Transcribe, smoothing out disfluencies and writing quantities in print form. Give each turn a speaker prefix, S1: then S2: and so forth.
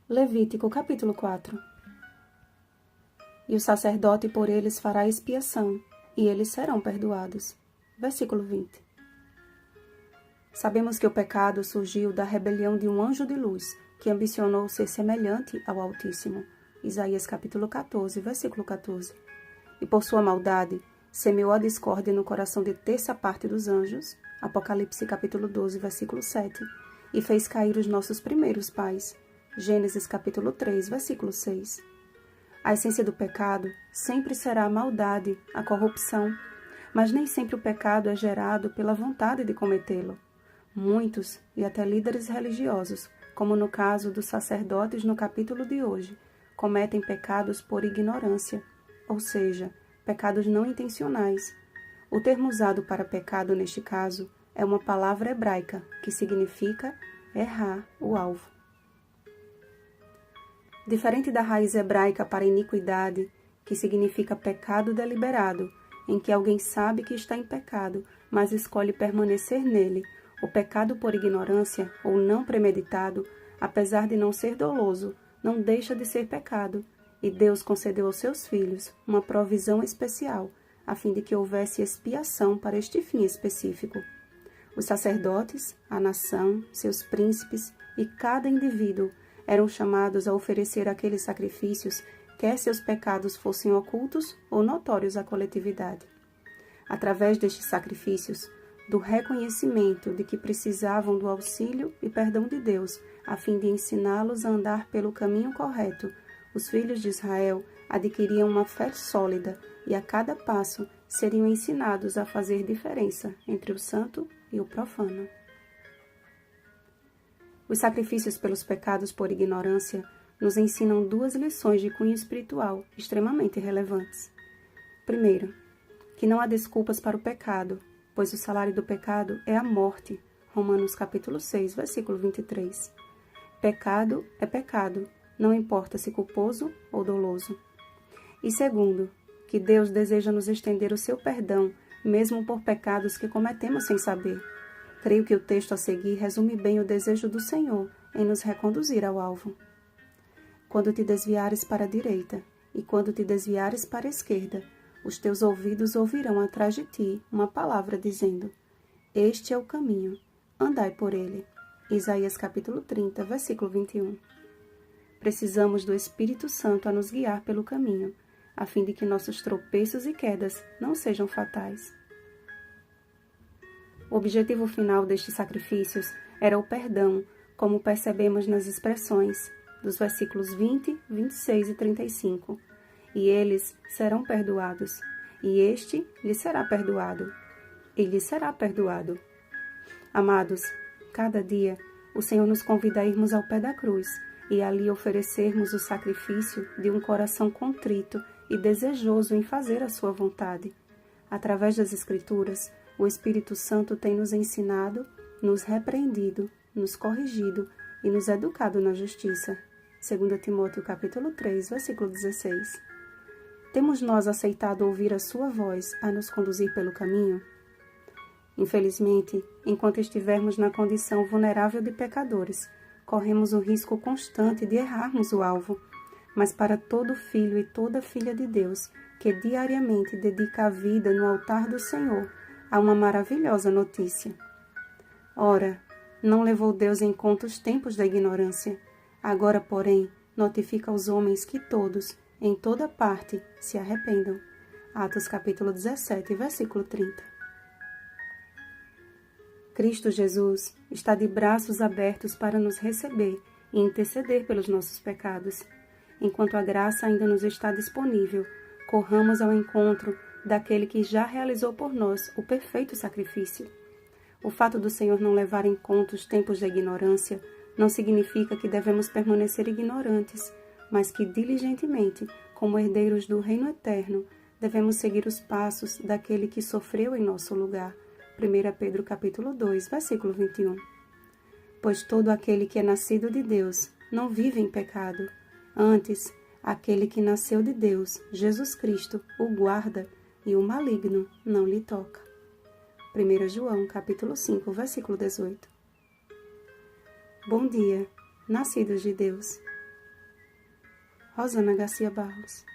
S1: Levítico, capítulo 4. E o sacerdote por eles fará expiação, e eles serão perdoados. Versículo 20. Sabemos que o pecado surgiu da rebelião de um anjo de luz, que ambicionou ser semelhante ao Altíssimo. Isaías capítulo 14, versículo 14. E por sua maldade, semeou a discórdia no coração de terça parte dos anjos, Apocalipse capítulo 12, versículo 7, e fez cair os nossos primeiros pais, Gênesis capítulo 3, versículo 6. A essência do pecado sempre será a maldade, a corrupção, mas nem sempre o pecado é gerado pela vontade de cometê-lo. Muitos, e até líderes religiosos, como no caso dos sacerdotes no capítulo de hoje, cometem pecados por ignorância, ou seja, pecados não intencionais. O termo usado para pecado neste caso é uma palavra hebraica que significa errar o alvo. Diferente da raiz hebraica para iniquidade, que significa pecado deliberado, em que alguém sabe que está em pecado, mas escolhe permanecer nele, o pecado por ignorância ou não premeditado, apesar de não ser doloso, não deixa de ser pecado, e Deus concedeu aos seus filhos uma provisão especial, a fim de que houvesse expiação para este fim específico. Os sacerdotes, a nação, seus príncipes e cada indivíduo eram chamados a oferecer aqueles sacrifícios, quer seus pecados fossem ocultos ou notórios à coletividade. Através destes sacrifícios, do reconhecimento de que precisavam do auxílio e perdão de Deus, a fim de ensiná-los a andar pelo caminho correto, os filhos de Israel adquiriam uma fé sólida e a cada passo seriam ensinados a fazer diferença entre o santo e o profano. Os sacrifícios pelos pecados por ignorância nos ensinam duas lições de cunho espiritual extremamente relevantes. Primeiro, que não há desculpas para o pecado, pois o salário do pecado é a morte. Romanos capítulo 6, versículo 23. Pecado é pecado, não importa se culposo ou doloso. E segundo, que Deus deseja nos estender o seu perdão, mesmo por pecados que cometemos sem saber. Creio que o texto a seguir resume bem o desejo do Senhor em nos reconduzir ao alvo. Quando te desviares para a direita e quando te desviares para a esquerda, os teus ouvidos ouvirão atrás de ti uma palavra dizendo: Este é o caminho, andai por ele. Isaías capítulo 30, versículo 21. Precisamos do Espírito Santo a nos guiar pelo caminho, a fim de que nossos tropeços e quedas não sejam fatais. O objetivo final destes sacrifícios era o perdão, como percebemos nas expressões dos versículos 20, 26 e 35. E eles serão perdoados, e este lhe será perdoado, e lhe será perdoado. Amados, cada dia o Senhor nos convida a irmos ao pé da cruz e ali oferecermos o sacrifício de um coração contrito e desejoso em fazer a sua vontade. Através das Escrituras, o Espírito Santo tem nos ensinado, nos repreendido, nos corrigido e nos educado na justiça. 2 Timóteo capítulo 3, versículo 16. Temos nós aceitado ouvir a sua voz a nos conduzir pelo caminho? Infelizmente, enquanto estivermos na condição vulnerável de pecadores, corremos o risco constante de errarmos o alvo. Mas para todo filho e toda filha de Deus, que diariamente dedica a vida no altar do Senhor, há uma maravilhosa notícia. Ora, não levou Deus em conta os tempos da ignorância. Agora, porém, notifica aos homens que todos, em toda parte, se arrependam. Atos capítulo 17, versículo 30. Cristo Jesus está de braços abertos para nos receber e interceder pelos nossos pecados. Enquanto a graça ainda nos está disponível, corramos ao encontro daquele que já realizou por nós o perfeito sacrifício. O fato do Senhor não levar em conta os tempos da ignorância não significa que devemos permanecer ignorantes, mas que diligentemente, como herdeiros do reino eterno, devemos seguir os passos daquele que sofreu em nosso lugar. 1 Pedro capítulo 2, versículo 21. Pois todo aquele que é nascido de Deus não vive em pecado. Antes, aquele que nasceu de Deus, Jesus Cristo, o guarda, e o maligno não lhe toca. 1 João capítulo 5, versículo 18. Bom dia, nascidos de Deus. Rosana Garcia Barros.